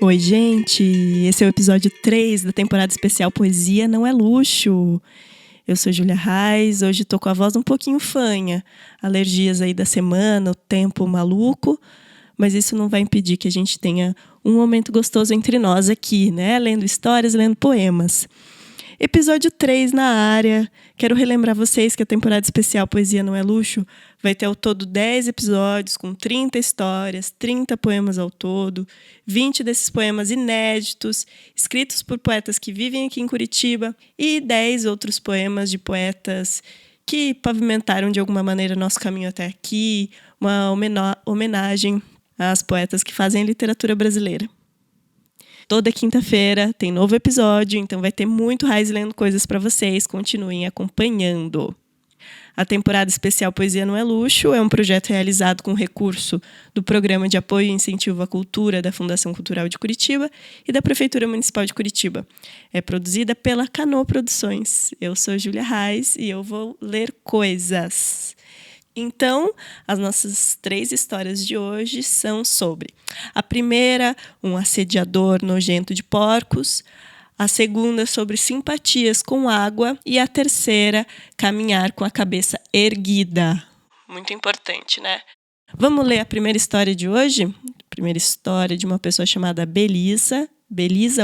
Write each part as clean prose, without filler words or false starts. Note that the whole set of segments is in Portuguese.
Oi, gente! Esse é o episódio 3 da temporada especial Poesia Não é Luxo. Eu sou Júlia Reis, hoje tô com a voz um pouquinho fanha. Alergias aí da semana, o tempo maluco, mas isso não vai impedir que a gente tenha um momento gostoso entre nós aqui, né? Lendo histórias, lendo poemas. Episódio 3 na área. Quero relembrar vocês que a temporada especial Poesia Não é Luxo vai ter ao todo 10 episódios com 30 histórias, 30 poemas ao todo, 20 desses poemas inéditos, escritos por poetas que vivem aqui em Curitiba e 10 outros poemas de poetas que pavimentaram de alguma maneira nosso caminho até aqui, uma homenagem às poetas que fazem a literatura brasileira. Toda quinta-feira tem novo episódio, então vai ter muito Reis lendo coisas para vocês. Continuem acompanhando. A temporada especial Poesia Não é Luxo é um projeto realizado com recurso do Programa de Apoio e Incentivo à Cultura da Fundação Cultural de Curitiba e da Prefeitura Municipal de Curitiba. É produzida pela Cano Produções. Eu sou Júlia Reis e eu vou ler coisas. Então, as nossas 3 histórias de hoje são sobre a primeira, um assediador nojento de porcos, a segunda, sobre simpatias com água e a terceira, caminhar com a cabeça erguida. Muito importante, né? Vamos ler a primeira história de hoje? Primeira história de uma pessoa chamada Belisa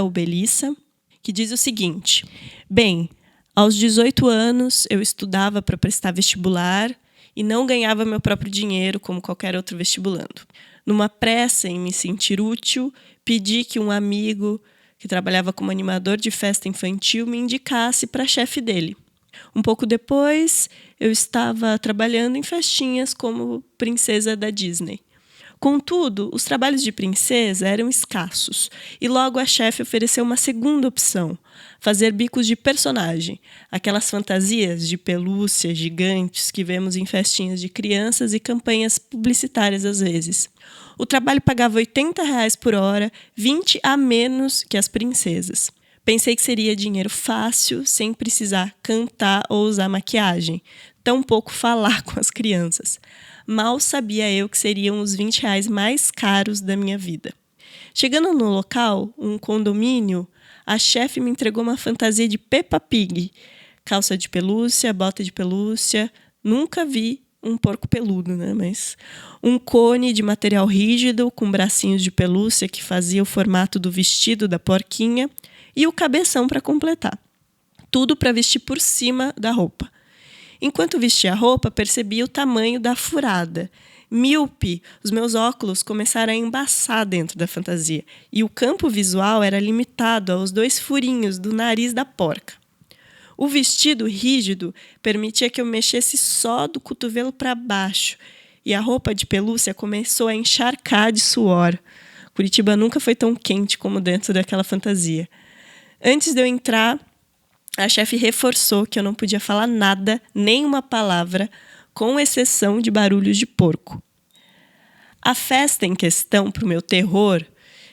ou Belissa, que diz o seguinte: bem, aos 18 anos eu estudava para prestar vestibular e não ganhava meu próprio dinheiro como qualquer outro vestibulando. Numa pressa em me sentir útil, pedi que um amigo que trabalhava como animador de festa infantil me indicasse para a chefe dele. Um pouco depois, eu estava trabalhando em festinhas como princesa da Disney. Contudo, os trabalhos de princesa eram escassos e logo a chefe ofereceu uma segunda opção: fazer bicos de personagem, aquelas fantasias de pelúcia gigantes que vemos em festinhas de crianças e campanhas publicitárias às vezes. O trabalho pagava R$80 por hora, 20 a menos que as princesas. Pensei que seria dinheiro fácil, sem precisar cantar ou usar maquiagem, tampouco falar com as crianças. Mal sabia eu que seriam os R$20 mais caros da minha vida. Chegando no local, um condomínio, a chefe me entregou uma fantasia de Peppa Pig. Calça de pelúcia, bota de pelúcia. Nunca vi um porco peludo, né? Mas um cone de material rígido com bracinhos de pelúcia que fazia o formato do vestido da porquinha e o cabeção para completar. Tudo para vestir por cima da roupa. Enquanto vestia a roupa, percebi o tamanho da furada. Míope, os meus óculos começaram a embaçar dentro da fantasia, e o campo visual era limitado aos 2 furinhos do nariz da porca. O vestido rígido permitia que eu mexesse só do cotovelo para baixo, e a roupa de pelúcia começou a encharcar de suor. Curitiba nunca foi tão quente como dentro daquela fantasia. Antes de eu entrar, a chefe reforçou que eu não podia falar nada, nem uma palavra, com exceção de barulhos de porco. A festa em questão, para o meu terror,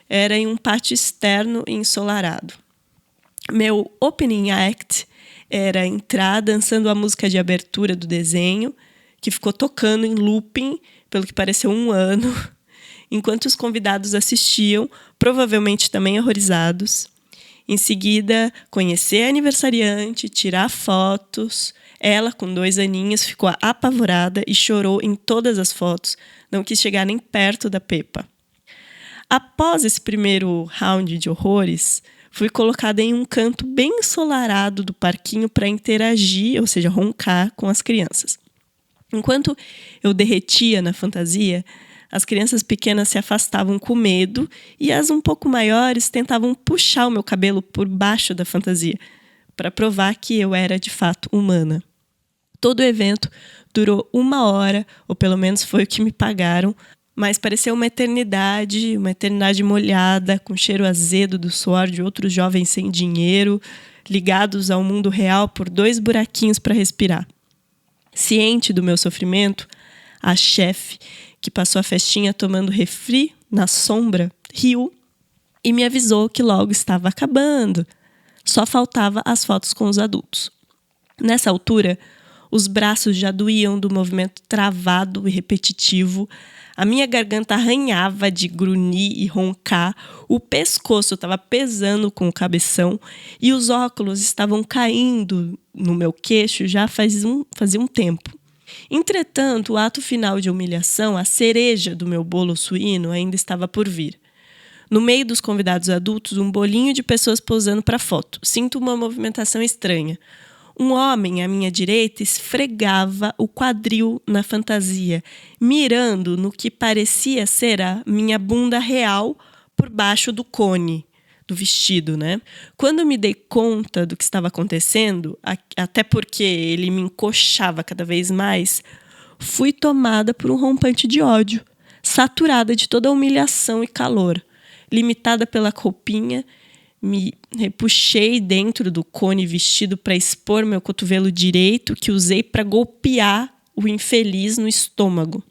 era em um pátio externo e ensolarado. Meu opening act era entrar dançando a música de abertura do desenho, que ficou tocando em looping, pelo que pareceu 1 ano, enquanto os convidados assistiam, provavelmente também horrorizados. Em seguida, conhecer a aniversariante, tirar fotos. Ela, com 2 aninhos, ficou apavorada e chorou em todas as fotos. Não quis chegar nem perto da Peppa. Após esse primeiro round de horrores, fui colocada em um canto bem ensolarado do parquinho para interagir, ou seja, roncar com as crianças. Enquanto eu derretia na fantasia, as crianças pequenas se afastavam com medo e as um pouco maiores tentavam puxar o meu cabelo por baixo da fantasia, para provar que eu era de fato humana. Todo o evento durou 1 hora, ou pelo menos foi o que me pagaram, mas pareceu uma eternidade molhada, com cheiro azedo do suor de outros jovens sem dinheiro, ligados ao mundo real por 2 buraquinhos para respirar. Ciente do meu sofrimento, a chefe, que passou a festinha tomando refri na sombra, riu e me avisou que logo estava acabando. Só faltava as fotos com os adultos. Nessa altura, Os braços já doíam do movimento travado e repetitivo. A minha garganta arranhava de grunhir e roncar. O pescoço estava pesando com o cabeção. E os óculos estavam caindo no meu queixo já fazia um tempo. Entretanto, o ato final de humilhação, a cereja do meu bolo suíno, ainda estava por vir. No meio dos convidados adultos, um bolinho de pessoas posando para foto. Sinto uma movimentação estranha. Um homem à minha direita esfregava o quadril na fantasia, mirando no que parecia ser a minha bunda real por baixo do cone do vestido, né? Quando me dei conta do que estava acontecendo, até porque ele me encoxava cada vez mais, fui tomada por um rompante de ódio, saturada de toda a humilhação e calor. Limitada pela roupinha, me repuxei dentro do cone vestido para expor meu cotovelo direito, que usei para golpear o infeliz no estômago.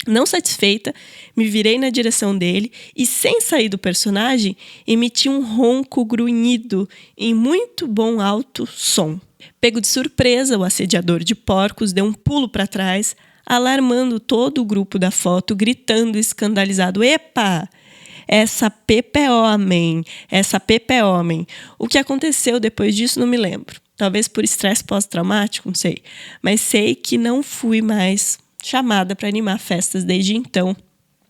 Não satisfeita, me virei na direção dele e, sem sair do personagem, emiti um ronco grunhido em muito bom alto som. Pego de surpresa, o assediador de porcos deu um pulo para trás, alarmando todo o grupo da foto, gritando escandalizado: "Epa! Essa Pepa é homem, essa Pepa é homem." O que aconteceu depois disso não me lembro. Talvez por estresse pós-traumático, não sei. Mas sei que não fui mais chamada para animar festas desde então.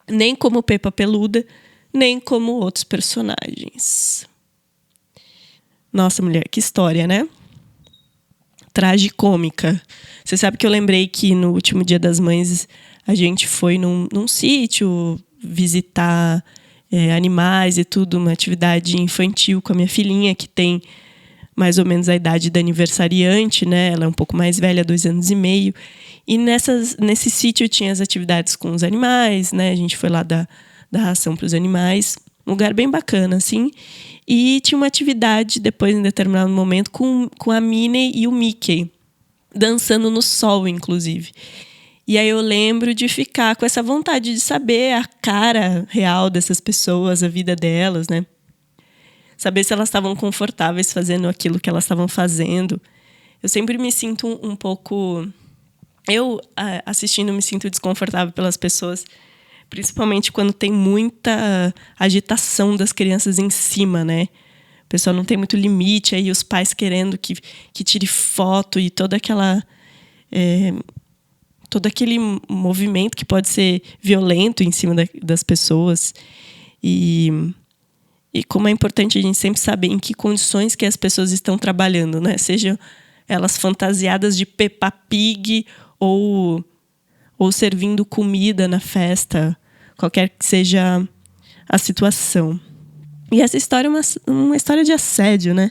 Nem como Pepa Peluda, nem como outros personagens. Nossa, mulher, que história, né? Tragicômica. Você sabe que eu lembrei que no último Dia das Mães a gente foi num sítio visitar animais e tudo, uma atividade infantil com a minha filhinha, que tem mais ou menos a idade da aniversariante, né? Ela é um pouco mais velha, 2 anos e meio. E nesse sítio tinha as atividades com os animais, né? A gente foi lá dar ração para os animais. Um lugar bem bacana, assim. E tinha uma atividade, depois, em determinado momento, com a Minnie e o Mickey. Dançando no sol, inclusive. E aí eu lembro de ficar com essa vontade de saber a cara real dessas pessoas, a vida delas, né? Saber se elas estavam confortáveis fazendo aquilo que elas estavam fazendo. Eu sempre me sinto um pouco... Eu, assistindo, me sinto desconfortável pelas pessoas, principalmente quando tem muita agitação das crianças em cima, né? O pessoal não tem muito limite, aí os pais querendo que tire foto e todo aquele movimento que pode ser violento em cima das pessoas. E como é importante a gente sempre saber em que condições que as pessoas estão trabalhando, né? Sejam elas fantasiadas de Peppa Pig ou servindo comida na festa, qualquer que seja a situação. E essa história é uma história de assédio, né?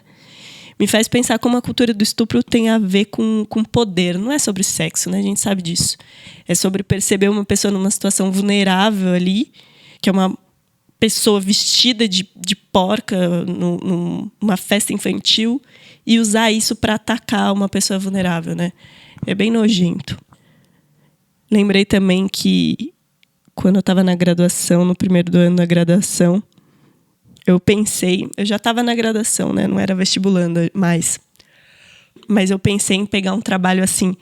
Me faz pensar como a cultura do estupro tem a ver com poder. Não é sobre sexo, né? A gente sabe disso. É sobre perceber uma pessoa numa situação vulnerável ali, que é uma pessoa vestida de porca numa festa infantil, e usar isso para atacar uma pessoa vulnerável, né? É bem nojento. Lembrei também que quando eu estava na graduação, no primeiro ano da graduação, eu já estava na graduação, né? Não era vestibulanda mais. Mas eu pensei em pegar um trabalho assim,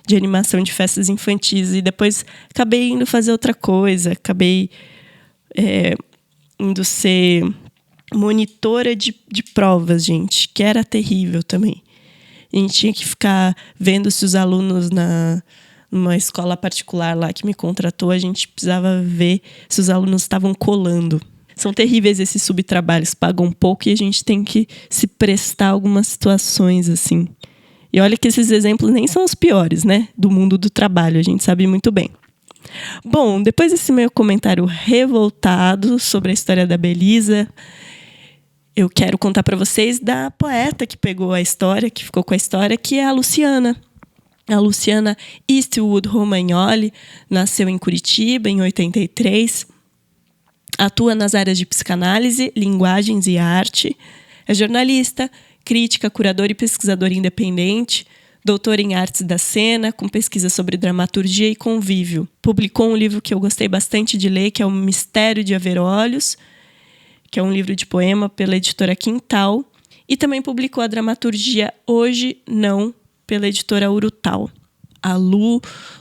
de animação de festas infantis. E depois acabei indo fazer outra coisa. Acabei indo ser monitora de provas, gente. Que era terrível também. A gente tinha que ficar vendo se os alunos numa escola particular lá que me contratou, a gente precisava ver se os alunos estavam colando. São terríveis esses subtrabalhos, pagam um pouco e a gente tem que se prestar a algumas situações, assim. E olha que esses exemplos nem são os piores, né? Do mundo do trabalho, a gente sabe muito bem. Bom, depois desse meu comentário revoltado sobre a história da Belisa, eu quero contar para vocês da poeta que pegou a história, que ficou com a história, que é a Luciana. A Luciana Eastwood Romagnoli nasceu em Curitiba, em 83. Atua nas áreas de psicanálise, linguagens e arte. É jornalista, crítica, curadora e pesquisadora independente. Doutora em artes da cena, com pesquisa sobre dramaturgia e convívio. Publicou um livro que eu gostei bastante de ler, que é O Mistério de Haver Olhos, que é um livro de poema pela editora Quintal. E também publicou a dramaturgia Hoje Não, pela editora Urutau. A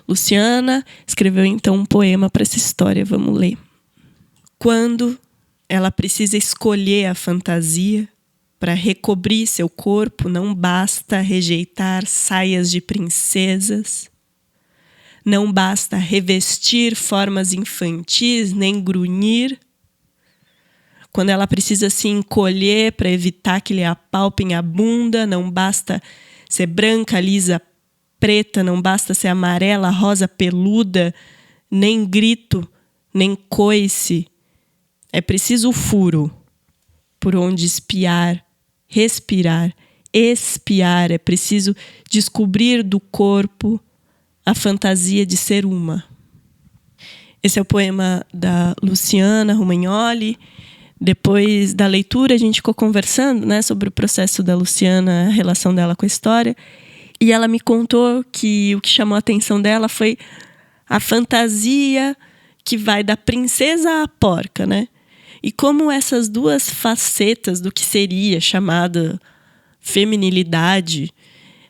Luciana, escreveu então um poema para essa história. Vamos ler. Quando ela precisa escolher a fantasia para recobrir seu corpo, não basta rejeitar saias de princesas, não basta revestir formas infantis, nem grunhir. Quando ela precisa se encolher para evitar que lhe apalpem a bunda, não basta ser branca, lisa, preta, não basta ser amarela, rosa, peluda, nem grito, nem coice. É preciso o furo por onde espiar, respirar, espiar. É preciso descobrir do corpo a fantasia de ser uma. Esse é o poema da Luciana Romagnoli. Depois da leitura, a gente ficou conversando, né, sobre o processo da Luciana, a relação dela com a história. E ela me contou que o que chamou a atenção dela foi a fantasia que vai da princesa à porca, né? E como essas duas facetas do que seria chamada feminilidade,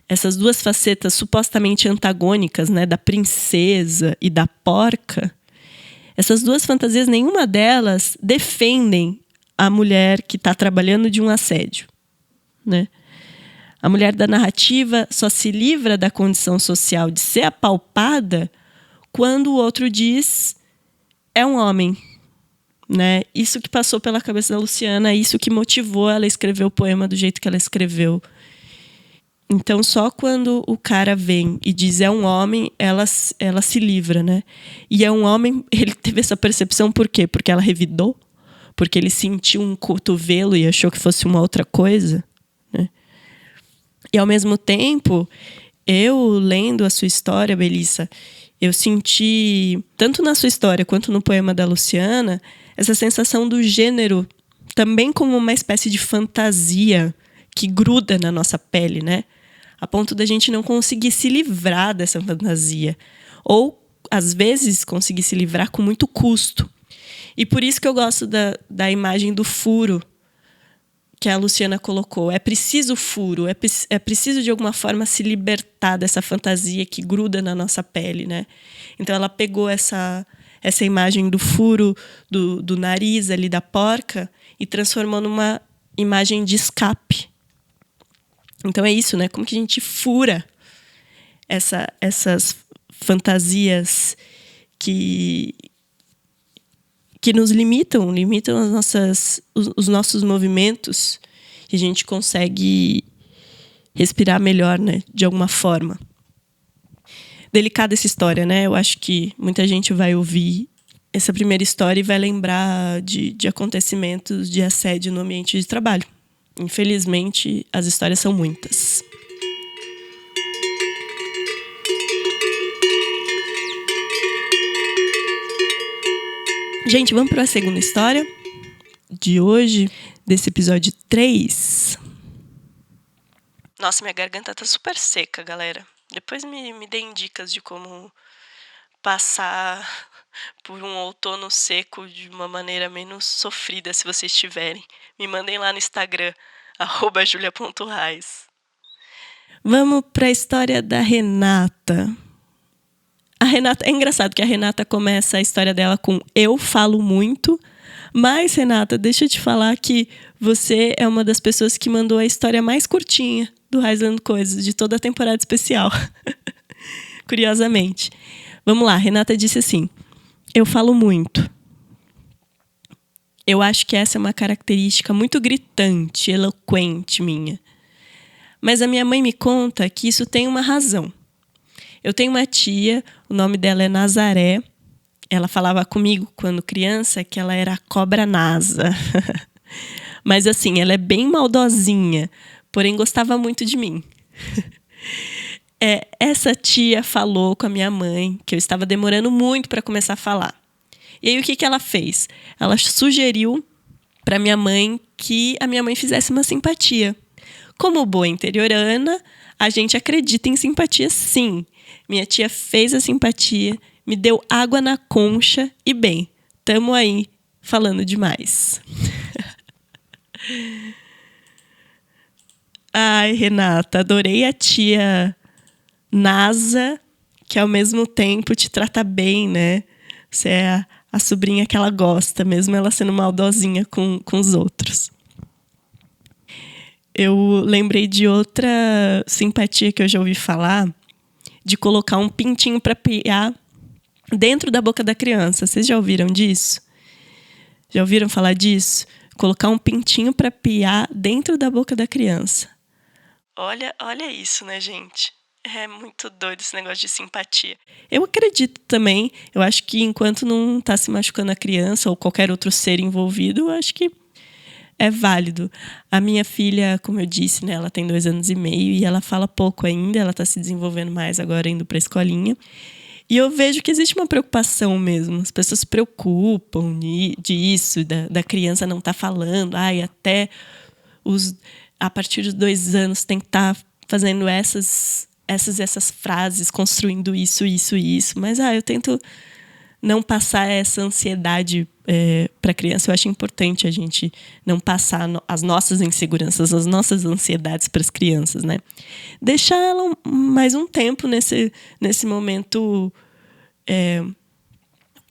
essas duas facetas supostamente antagônicas, né, da princesa e da porca, essas duas fantasias, nenhuma delas defendem a mulher que está trabalhando de um assédio, né? A mulher da narrativa só se livra da condição social de ser apalpada quando o outro diz é um homem, né? Isso que passou pela cabeça da Luciana, isso que motivou ela a escrever o poema do jeito que ela escreveu. Então, só quando o cara vem e diz é um homem, ela se livra, né? E é um homem, ele teve essa percepção por quê? Porque ela revidou? Porque ele sentiu um cotovelo e achou que fosse uma outra coisa, né? E, ao mesmo tempo, eu lendo a sua história, Belissa, eu senti, tanto na sua história quanto no poema da Luciana, essa sensação do gênero também como uma espécie de fantasia que gruda na nossa pele, né? A ponto da gente não conseguir se livrar dessa fantasia. Ou, às vezes, conseguir se livrar com muito custo. E por isso que eu gosto da imagem do furo que a Luciana colocou. É preciso furo, é preciso, de alguma forma, se libertar dessa fantasia que gruda na nossa pele, né? Então, ela pegou essa imagem do furo do nariz ali da porca e transformou numa imagem de escape. Então é isso, né? Como que a gente fura essas fantasias que nos limitam os nossos movimentos, e a gente consegue respirar melhor, né? De alguma forma. Delicada essa história, né? Eu acho que muita gente vai ouvir essa primeira história e vai lembrar de acontecimentos de assédio no ambiente de trabalho. Infelizmente, as histórias são muitas. Gente, vamos para a segunda história de hoje, desse episódio 3. Nossa, minha garganta tá super seca, galera. Depois me deem dicas de como passar por um outono seco de uma maneira menos sofrida, se vocês tiverem. Me mandem lá no Instagram, @julia.reis. Vamos para a história da Renata. A Renata, é engraçado que a Renata começa a história dela com eu falo muito, mas, Renata, deixa eu te falar que você é uma das pessoas que mandou a história mais curtinha do Raizando Coisas, de toda a temporada especial. Curiosamente. Vamos lá, Renata disse assim: eu falo muito. Eu acho que essa é uma característica muito gritante, eloquente minha. Mas a minha mãe me conta que isso tem uma razão. Eu tenho uma tia, o nome dela é Nazaré. Ela falava comigo quando criança que ela era a cobra Nasa. Mas assim, ela é bem maldosinha, porém gostava muito de mim. Essa tia falou com a minha mãe que eu estava demorando muito para começar a falar. E aí o que ela fez? Ela sugeriu para minha mãe que a minha mãe fizesse uma simpatia. Como boa interiorana, a gente acredita em simpatia, sim. Minha tia fez a simpatia, me deu água na concha e, bem, tamo aí falando demais. Ai, Renata, adorei a tia NASA, que ao mesmo tempo te trata bem, né? Você é a sobrinha que ela gosta, mesmo ela sendo maldosinha com os outros. Eu lembrei de outra simpatia que eu já ouvi falar, de colocar um pintinho para piar dentro da boca da criança. Vocês já ouviram disso? Já ouviram falar disso? Colocar um pintinho para piar dentro da boca da criança. Olha isso, né, gente? É muito doido esse negócio de simpatia. Eu acredito também, eu acho que enquanto não tá se machucando a criança ou qualquer outro ser envolvido, eu acho que é válido. A minha filha, como eu disse, né, ela tem 2 anos e meio e ela fala pouco ainda, ela tá se desenvolvendo mais agora indo pra escolinha. E eu vejo que existe uma preocupação mesmo. As pessoas se preocupam disso, da criança não estar falando. Até a partir dos 2 anos tem que estar fazendo essas frases, construindo isso. Mas eu tento não passar essa ansiedade para a criança. Eu acho importante a gente não passar as nossas inseguranças, as nossas ansiedades para as crianças, né? Deixar ela mais um tempo nesse momento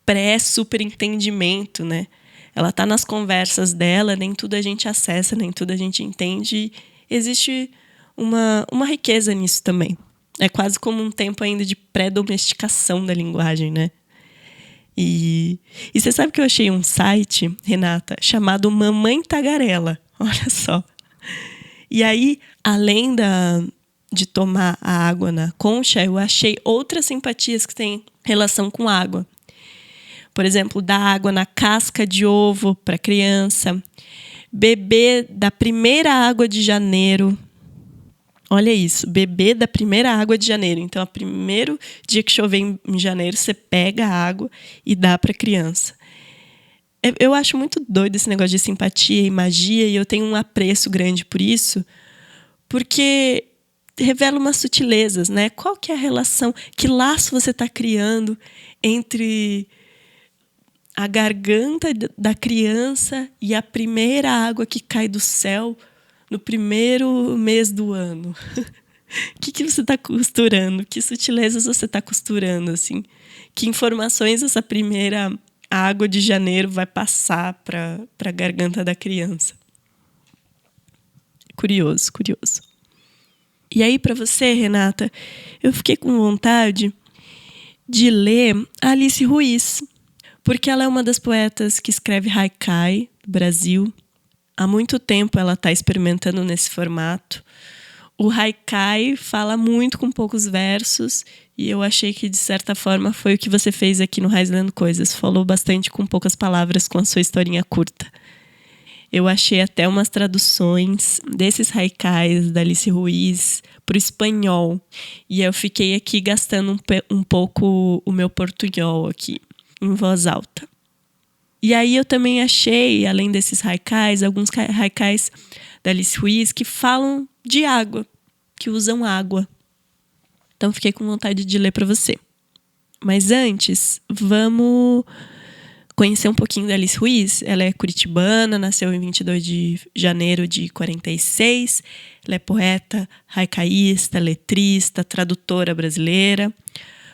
pré-superentendimento, né? Ela está nas conversas dela, nem tudo a gente acessa, nem tudo a gente entende. Existe uma riqueza nisso também. É quase como um tempo ainda de pré-domesticação da linguagem, né? E você sabe que eu achei um site, Renata, chamado Mamãe Tagarela. Olha só. E aí, além de tomar a água na concha, eu achei outras simpatias que têm relação com água. Por exemplo, dar água na casca de ovo para criança, beber da primeira água de janeiro. Olha isso, beber da primeira água de janeiro. Então, o primeiro dia que chover em janeiro, você pega a água e dá para a criança. Eu acho muito doido esse negócio de simpatia e magia, e eu tenho um apreço grande por isso, porque revela umas sutilezas, né? Qual que é a relação, que laço você está criando entre a garganta da criança e a primeira água que cai do céu no primeiro mês do ano? O que você está costurando? Que sutilezas você está costurando, assim? Que informações essa primeira água de janeiro vai passar para a garganta da criança? Curioso. E aí, para você, Renata, eu fiquei com vontade de ler a Alice Ruiz, porque ela é uma das poetas que escreve haikai do Brasil. Há muito tempo ela está experimentando nesse formato. O haikai fala muito com poucos versos, e eu achei que, de certa forma, foi o que você fez aqui no Raiz Lendo Coisas. Falou bastante com poucas palavras, com a sua historinha curta. Eu achei até umas traduções desses haikais da Alice Ruiz para o espanhol. E eu fiquei aqui gastando um pouco o meu portunhol aqui, em voz alta. E aí eu também achei, além desses haikais, alguns haikais da Alice Ruiz que falam de água, que usam água. Então fiquei com vontade de ler para você. Mas antes, vamos conhecer um pouquinho da Alice Ruiz. Ela é curitibana, nasceu em 22 de janeiro de 46. Ela é poeta, haicaísta, letrista, tradutora brasileira.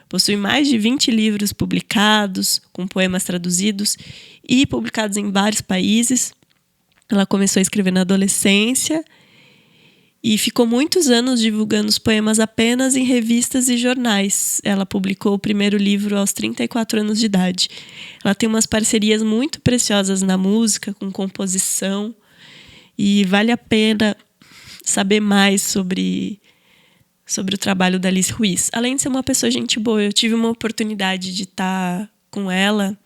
Possui mais de 20 livros publicados, com poemas traduzidos e publicados em vários países. Ela começou a escrever na adolescência e ficou muitos anos divulgando os poemas apenas em revistas e jornais. Ela publicou o primeiro livro aos 34 anos de idade. Ela tem umas parcerias muito preciosas na música, com composição, e vale a pena saber mais sobre o trabalho da Alice Ruiz. Além de ser uma pessoa gente boa, eu tive uma oportunidade de estar com ela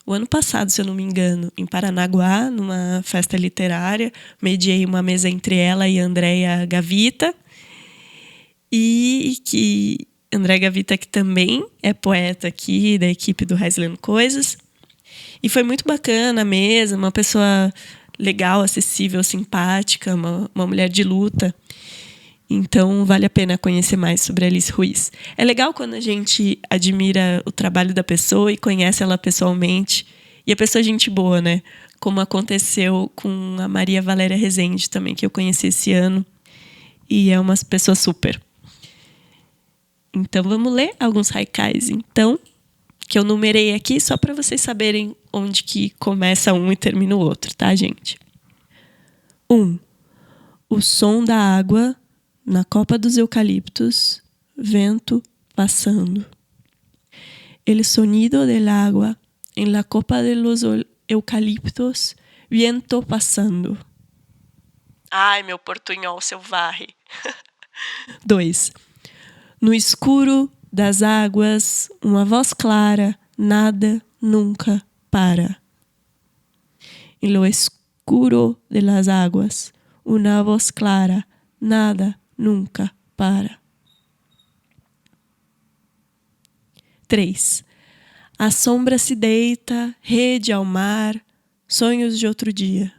o ano passado, se eu não me engano, em Paranaguá, numa festa literária. Mediei uma mesa entre ela e a Andréia Gavita. E que Andréia Gavita, que também é poeta aqui, da equipe do Raiz Lendo Coisas. E foi muito bacana a mesa, uma pessoa legal, acessível, simpática, uma mulher de luta. Então, vale a pena conhecer mais sobre a Alice Ruiz. É legal quando a gente admira o trabalho da pessoa e conhece ela pessoalmente. E a pessoa é gente boa, né? Como aconteceu com a Maria Valéria Rezende também, que eu conheci esse ano. E é uma pessoa super. Então vamos ler alguns haikais, então, que eu numerei aqui só para vocês saberem onde que começa um e termina o outro, tá, gente? 1. O som da água na copa dos eucaliptos, vento passando. El sonido del agua en la copa de los eucaliptos, viento passando. Ai, meu portunhol selvagem. 2. No escuro das águas, uma voz clara, nada nunca para. En lo escuro de las aguas, una voz clara, nada nunca para. 3. A sombra se deita, rede ao mar, sonhos de outro dia.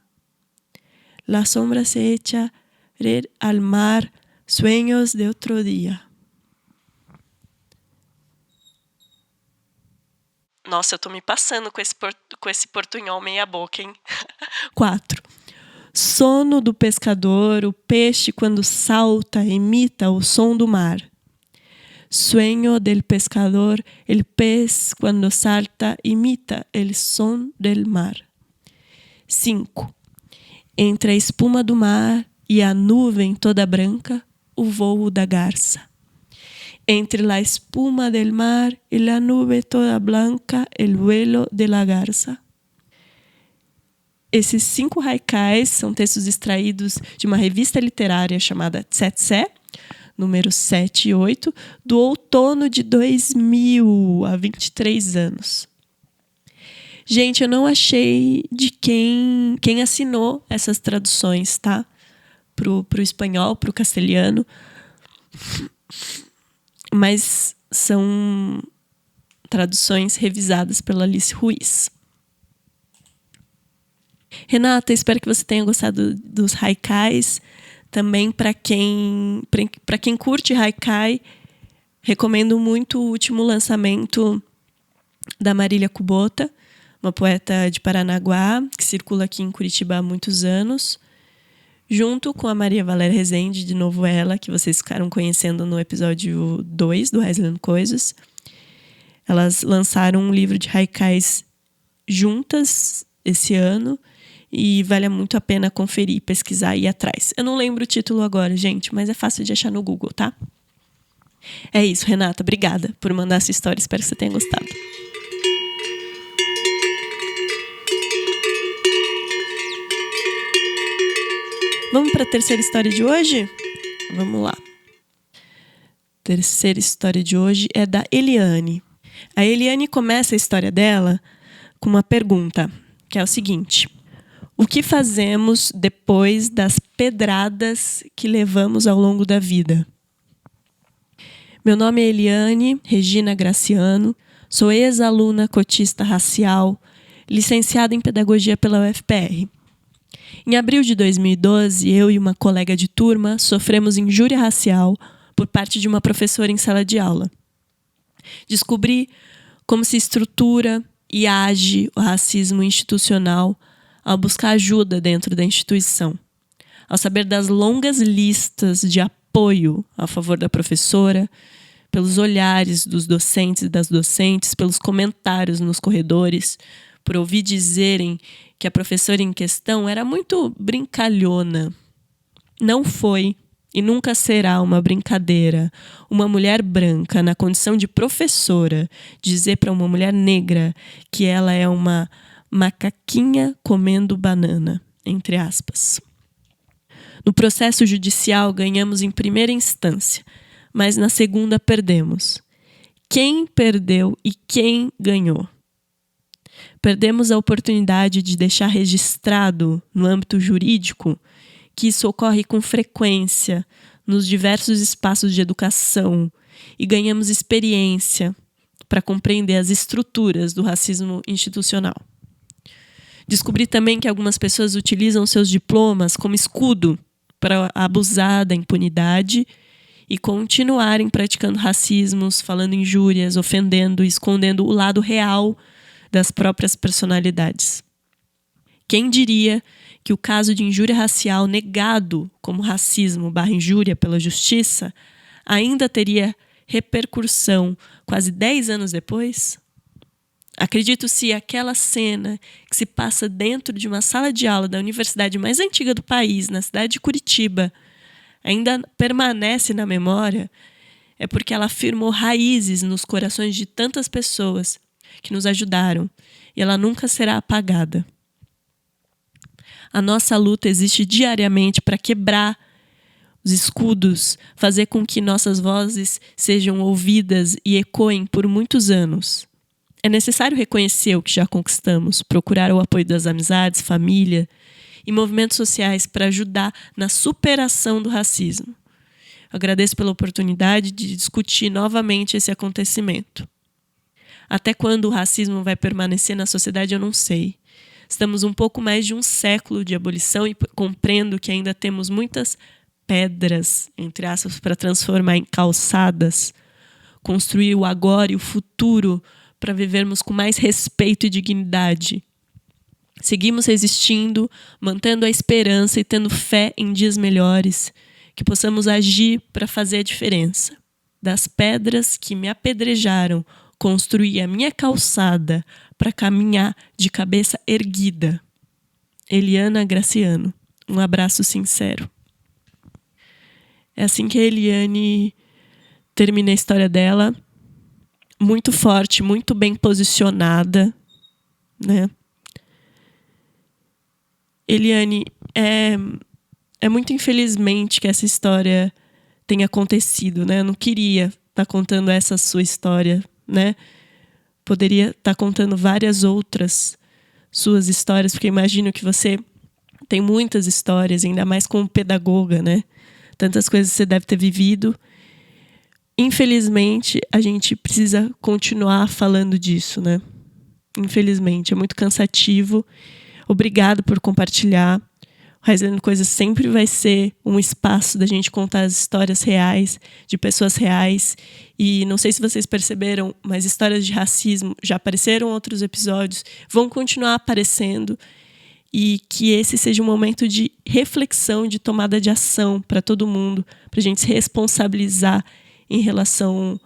La sombra se echa, rede al mar, sueños de outro dia. Nossa, eu tô me passando com esse portunhol meia boca, hein? 4. Sono do pescador, o peixe quando salta imita o som do mar. Sueño del pescador, el pez cuando salta imita el som del mar. 5. Entre a espuma do mar e a nuvem toda branca, o voo da garça. Entre la espuma del mar y la nube toda blanca, el vuelo de la garza. Esses 5 haikais são textos extraídos de uma revista literária chamada Tsetse, número 7 e 8, do outono de 2000, há 23 anos. Gente, eu não achei de quem assinou essas traduções, tá? Pro espanhol, pro castelhano. Mas são traduções revisadas pela Alice Ruiz. Renata, espero que você tenha gostado dos haikais. Também para quem curte haikai, recomendo muito o último lançamento da Marília Kubota, uma poeta de Paranaguá, que circula aqui em Curitiba há muitos anos, junto com a Maria Valéria Rezende, de novo ela, que vocês ficaram conhecendo no episódio 2 do Reslando Coisas. Elas lançaram um livro de haikais juntas esse ano, e vale muito a pena conferir, pesquisar e ir atrás. Eu não lembro o título agora, gente, mas é fácil de achar no Google, tá? É isso, Renata. Obrigada por mandar essa história. Espero que você tenha gostado. Vamos para a terceira história de hoje? Vamos lá. Terceira história de hoje é da Eliane. A Eliane começa a história dela com uma pergunta, que é o seguinte: o que fazemos depois das pedradas que levamos ao longo da vida? Meu nome é Eliane Regina Graciano, sou ex-aluna cotista racial, licenciada em pedagogia pela UFPR. Em abril de 2012, eu e uma colega de turma sofremos injúria racial por parte de uma professora em sala de aula. Descobri como se estrutura e age o racismo institucional ao buscar ajuda dentro da instituição, ao saber das longas listas de apoio a favor da professora, pelos olhares dos docentes e das docentes, pelos comentários nos corredores, por ouvir dizerem que a professora em questão era muito brincalhona. Não foi e nunca será uma brincadeira uma mulher branca, na condição de professora, dizer para uma mulher negra que ela é uma macaquinha comendo banana, entre aspas. No processo judicial ganhamos em primeira instância, mas na segunda perdemos. Quem perdeu e quem ganhou? Perdemos a oportunidade de deixar registrado no âmbito jurídico que isso ocorre com frequência nos diversos espaços de educação e ganhamos experiência para compreender as estruturas do racismo institucional. Descobri também que algumas pessoas utilizam seus diplomas como escudo para abusar da impunidade e continuarem praticando racismos, falando injúrias, ofendendo e escondendo o lado real das próprias personalidades. Quem diria que o caso de injúria racial negado como racismo/injúria pela justiça ainda teria repercussão quase 10 anos depois? Acredito se aquela cena que se passa dentro de uma sala de aula da universidade mais antiga do país, na cidade de Curitiba, ainda permanece na memória, é porque ela firmou raízes nos corações de tantas pessoas que nos ajudaram, e ela nunca será apagada. A nossa luta existe diariamente para quebrar os escudos, fazer com que nossas vozes sejam ouvidas e ecoem por muitos anos. É necessário reconhecer o que já conquistamos, procurar o apoio das amizades, família e movimentos sociais para ajudar na superação do racismo. Agradeço pela oportunidade de discutir novamente esse acontecimento. Até quando o racismo vai permanecer na sociedade, eu não sei. Estamos um pouco mais de um século de abolição e compreendo que ainda temos muitas pedras, entre aspas, para transformar em calçadas, construir o agora e o futuro para vivermos com mais respeito e dignidade. Seguimos resistindo, mantendo a esperança e tendo fé em dias melhores, que possamos agir para fazer a diferença. Das pedras que me apedrejaram, construí a minha calçada para caminhar de cabeça erguida. Eliana Graciano. Um abraço sincero. É assim que a Eliane termina a história dela. Muito forte, muito bem posicionada, né? Eliane, é muito infelizmente que essa história tenha acontecido, né? Eu não queria estar contando essa sua história, né? Poderia estar contando várias outras suas histórias, porque imagino que você tem muitas histórias, ainda mais como pedagoga, né? Tantas coisas que você deve ter vivido. Infelizmente, a gente precisa continuar falando disso, né? Infelizmente, é muito cansativo. Obrigado por compartilhar. O Raizando Coisas sempre vai ser um espaço da gente contar as histórias reais, de pessoas reais. E não sei se vocês perceberam, mas histórias de racismo já apareceram em outros episódios, vão continuar aparecendo. E que esse seja um momento de reflexão, de tomada de ação para todo mundo, para a gente se responsabilizar em relação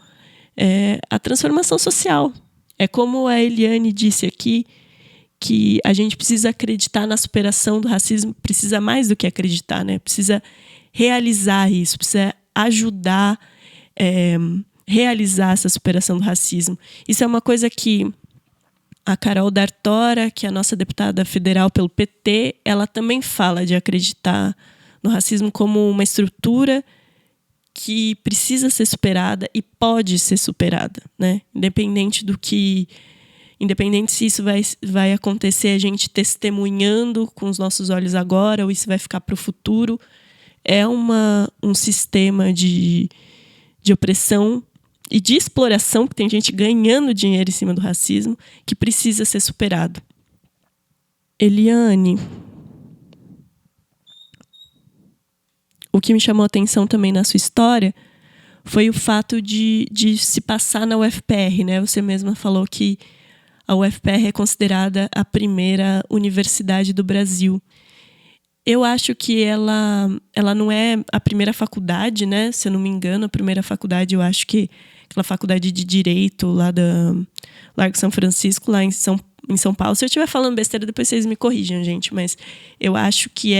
à transformação social. É como a Eliane disse aqui, que a gente precisa acreditar na superação do racismo, precisa mais do que acreditar, né? Precisa realizar isso, precisa ajudar realizar essa superação do racismo. Isso é uma coisa que a Carol D'Artora, que é a nossa deputada federal pelo PT, ela também fala de acreditar no racismo como uma estrutura que precisa ser superada e pode ser superada, né? Independente se isso vai acontecer a gente testemunhando com os nossos olhos agora ou isso vai ficar para o futuro, é um sistema de opressão e de exploração, que tem gente ganhando dinheiro em cima do racismo, que precisa ser superado. Eliane, o que me chamou a atenção também na sua história foi o fato de se passar na UFPR, né? Você mesma falou que a UFPR é considerada a primeira universidade do Brasil. Eu acho que ela não é a primeira faculdade, né? Se eu não me engano, a primeira faculdade, eu acho que aquela faculdade de Direito lá da Largo São Francisco, lá em São Paulo. Se eu estiver falando besteira, depois vocês me corrijam, gente. Mas eu acho que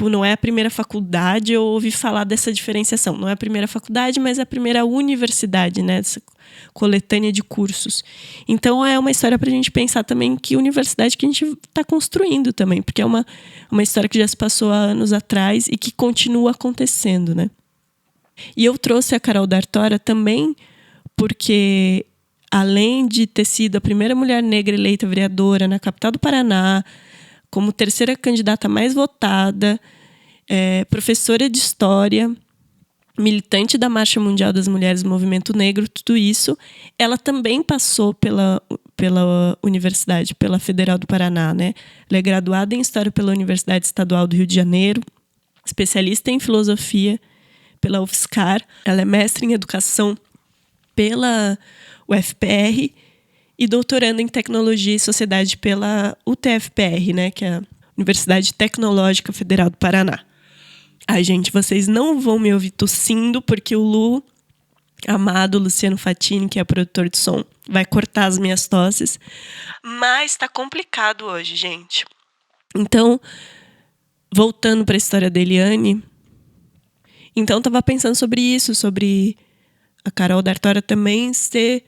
não é a primeira faculdade, eu ouvi falar dessa diferenciação. Não é a primeira faculdade, mas é a primeira universidade, né? Essa coletânea de cursos. Então é uma história para a gente pensar também que universidade que a gente está construindo também, porque é uma história que já se passou há anos atrás e que continua acontecendo, né? E eu trouxe a Carol D'Artora também porque, além de ter sido a primeira mulher negra eleita vereadora na capital do Paraná, como terceira candidata mais votada, professora de história, militante da Marcha Mundial das Mulheres do Movimento Negro, tudo isso, ela também passou pela universidade, pela Federal do Paraná, né? Ela é graduada em História pela Universidade Estadual do Rio de Janeiro, especialista em Filosofia pela UFSCar, ela é mestre em Educação pela UFPR e doutoranda em Tecnologia e Sociedade pela UTFPR, né? Que é a Universidade Tecnológica Federal do Paraná. Ai, gente, vocês não vão me ouvir tossindo, porque o Lu amado Luciano Fatini, que é produtor de som, vai cortar as minhas tosses. Mas tá complicado hoje, gente. Então, voltando para a história da Eliane, então eu tava pensando sobre isso, sobre a Carol D'Artora também ter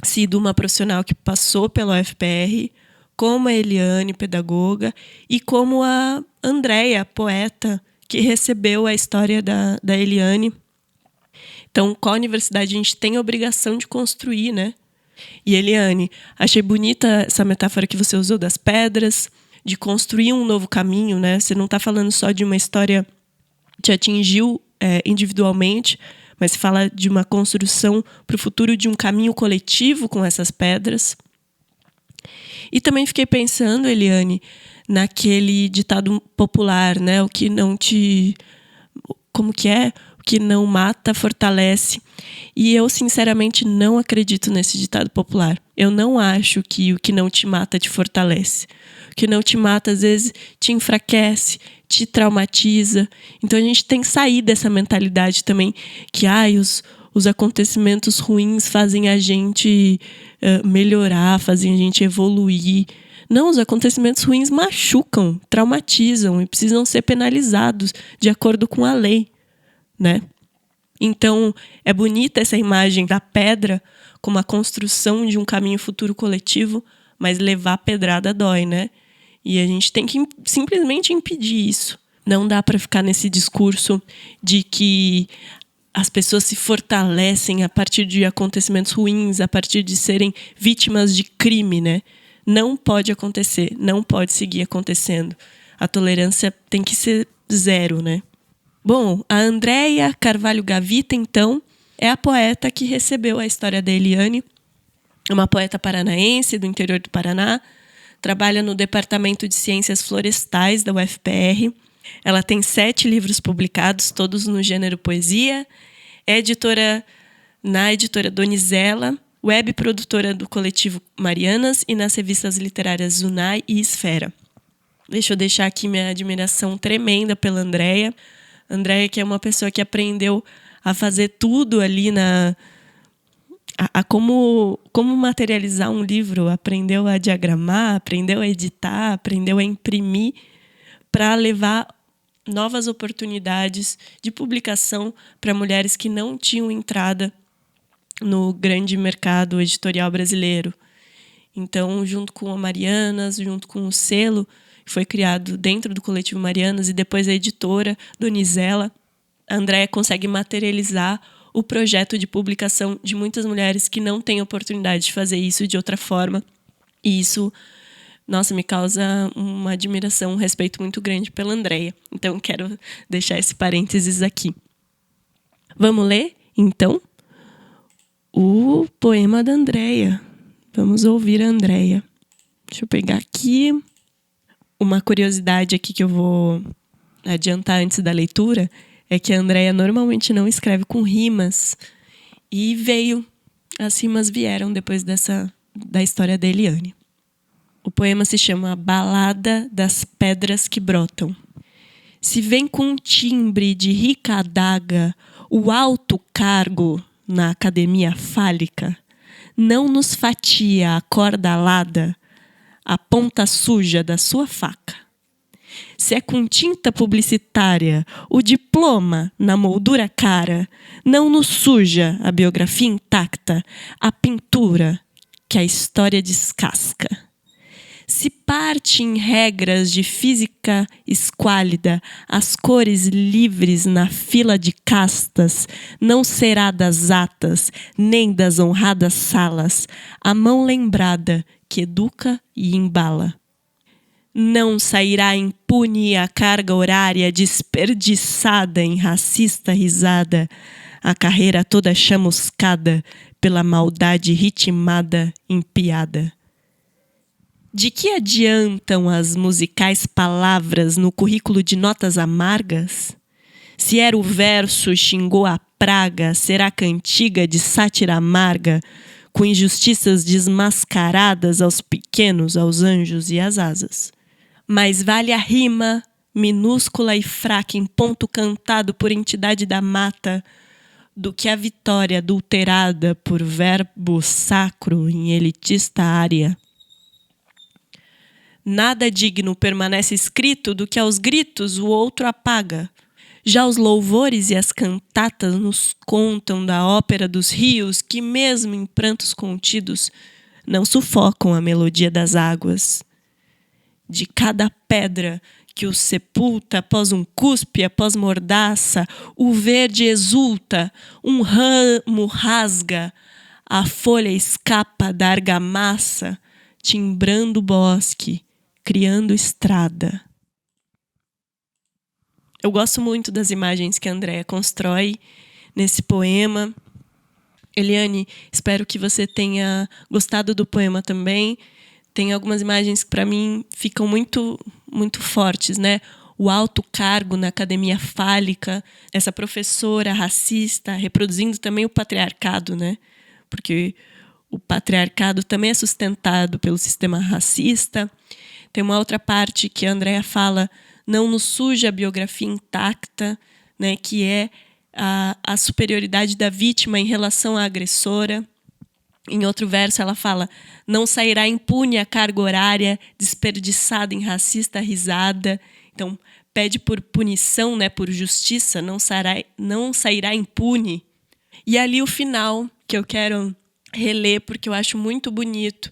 sido uma profissional que passou pela UFPR, como a Eliane, pedagoga, e como a Andréia, poeta, que recebeu a história da Eliane. Então, com a universidade, a gente tem a obrigação de construir, né? E Eliane, achei bonita essa metáfora que você usou das pedras, de construir um novo caminho, né? Você não está falando só de uma história que te atingiu individualmente, mas fala de uma construção para o futuro de um caminho coletivo com essas pedras. E também fiquei pensando, Eliane, naquele ditado popular, né? O que não te... Como que é? O que não mata, fortalece. E eu, sinceramente, não acredito nesse ditado popular. Eu não acho que o que não te mata te fortalece. O que não te mata, às vezes, te enfraquece, te traumatiza. Então, a gente tem que sair dessa mentalidade também que os acontecimentos ruins fazem a gente melhorar, fazem a gente evoluir. Não, os acontecimentos ruins machucam, traumatizam e precisam ser penalizados de acordo com a lei, né? Então, é bonita essa imagem da pedra como a construção de um caminho futuro coletivo, mas levar pedrada dói, né? E a gente tem que simplesmente impedir isso. Não dá para ficar nesse discurso de que as pessoas se fortalecem a partir de acontecimentos ruins, a partir de serem vítimas de crime, né? Não pode acontecer, não pode seguir acontecendo. A tolerância tem que ser zero, né? Bom, a Andréia Carvalho Gavita, então, é a poeta que recebeu a história da Eliane, uma poeta paranaense do interior do Paraná, trabalha no Departamento de Ciências Florestais da UFPR. Ela tem 7 livros publicados, todos no gênero poesia, é editora na editora Donizela, web produtora do coletivo Marianas e nas revistas literárias Zunai e Esfera. Deixa eu deixar aqui minha admiração tremenda pela Andréia. Andréia, que é uma pessoa que aprendeu a fazer tudo ali como materializar um livro, aprendeu a diagramar, aprendeu a editar, aprendeu a imprimir para levar novas oportunidades de publicação para mulheres que não tinham entrada no grande mercado editorial brasileiro. Então, junto com a Marianas, junto com o selo, que foi criado dentro do coletivo Marianas, e depois a editora Donizela, a Andréia consegue materializar o projeto de publicação de muitas mulheres que não têm oportunidade de fazer isso de outra forma. E isso, nossa, me causa uma admiração, um respeito muito grande pela Andréia. Então, quero deixar esse parênteses aqui. Vamos ler, então, o poema da Andréia. Vamos ouvir a Andréia. Deixa eu pegar aqui. Uma curiosidade aqui que eu vou adiantar antes da leitura é que a Andréia normalmente não escreve com rimas. E as rimas vieram depois da história da Eliane. O poema se chama Balada das Pedras que Brotam. Se vem com um timbre de rica adaga o alto cargo na academia fálica, não nos fatia a corda alada, a ponta suja da sua faca. Se é com tinta publicitária o diploma na moldura cara, não nos suja a biografia intacta, a pintura que a história descasca. Se parte em regras de física esquálida, as cores livres na fila de castas, não será das atas, nem das honradas salas, a mão lembrada que educa e embala. Não sairá impune a carga horária desperdiçada em racista risada, a carreira toda chamuscada pela maldade ritmada em piada. De que adiantam as musicais palavras no currículo de notas amargas? Se era o verso xingou a praga, será a cantiga de sátira amarga, com injustiças desmascaradas aos pequenos, aos anjos e às asas. Mas vale a rima, minúscula e fraca, em ponto cantado por entidade da mata, do que a vitória adulterada por verbo sacro em elitista área. Nada digno permanece escrito do que aos gritos o outro apaga. Já os louvores e as cantatas nos contam da ópera dos rios que, mesmo em prantos contidos, não sufocam a melodia das águas. De cada pedra que o sepulta após um cuspe, após mordaça, o verde exulta, um ramo rasga, a folha escapa da argamassa, timbrando o bosque, criando estrada. Eu gosto muito das imagens que a Andréa constrói nesse poema. Eliane, espero que você tenha gostado do poema também. Tem algumas imagens que, para mim, ficam muito, muito fortes, né? O alto cargo na academia fálica, essa professora racista reproduzindo também o patriarcado, né? Porque o patriarcado também é sustentado pelo sistema racista. Tem uma outra parte que a Andréa fala: não nos suja a biografia intacta, né, que é a superioridade da vítima em relação à agressora. Em outro verso ela fala: não sairá impune a carga horária desperdiçada em racista risada. Então pede por punição, né, por justiça, não sairá impune. E ali o final, que eu quero reler porque eu acho muito bonito: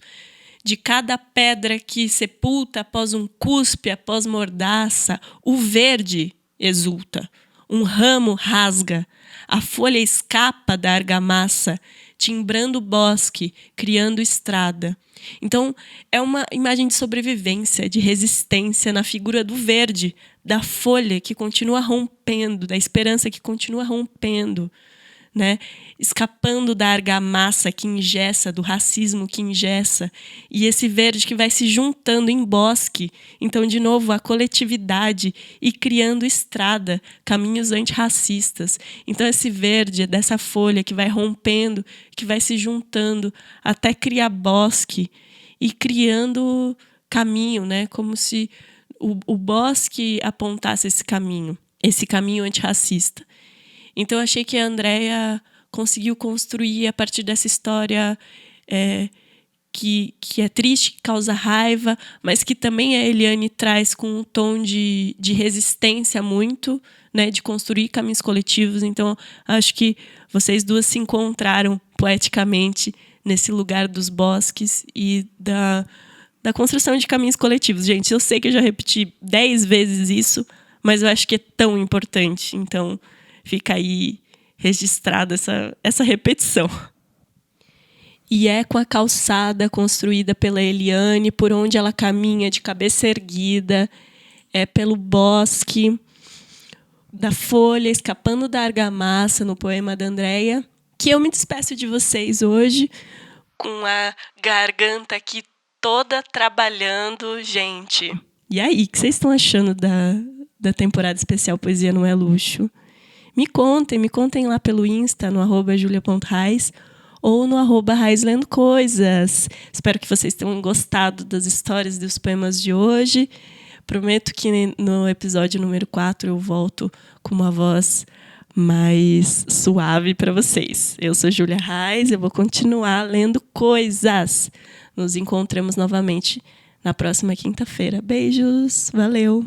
de cada pedra que sepulta após um cuspe, após mordaça, o verde exulta, um ramo rasga, a folha escapa da argamassa, timbrando o bosque, criando estrada. Então, é uma imagem de sobrevivência, de resistência na figura do verde, da folha que continua rompendo, da esperança que continua rompendo, né? Escapando da argamassa que engessa, do racismo que engessa, e esse verde que vai se juntando em bosque. Então, de novo, a coletividade e criando estrada, caminhos antirracistas. Então, esse verde é dessa folha que vai rompendo, que vai se juntando até criar bosque e criando caminho, né? Como se o bosque apontasse esse caminho antirracista. Então, eu achei que a Andréa conseguiu construir, a partir dessa história que é triste, que causa raiva, mas que também a Eliane traz com um tom de resistência muito, né, de construir caminhos coletivos. Então, acho que vocês duas se encontraram poeticamente nesse lugar dos bosques e da construção de caminhos coletivos. Gente, eu sei que eu já repeti 10 vezes isso, mas eu acho que é tão importante. Então, fica aí registrada essa repetição. E é com a calçada construída pela Eliane, por onde ela caminha de cabeça erguida, é pelo bosque da folha escapando da argamassa, no poema da Andréa, que eu me despeço de vocês hoje, com a garganta aqui toda trabalhando, gente. E aí, o que vocês estão achando da temporada especial Poesia Não é Luxo? Me contem lá pelo Insta, no @julia.raiz ou no @raizlendocoisas. Espero que vocês tenham gostado das histórias e dos poemas de hoje. Prometo que no episódio número 4 eu volto com uma voz mais suave para vocês. Eu sou Júlia Raiz, eu vou continuar lendo coisas. Nos encontramos novamente na próxima quinta-feira. Beijos, valeu!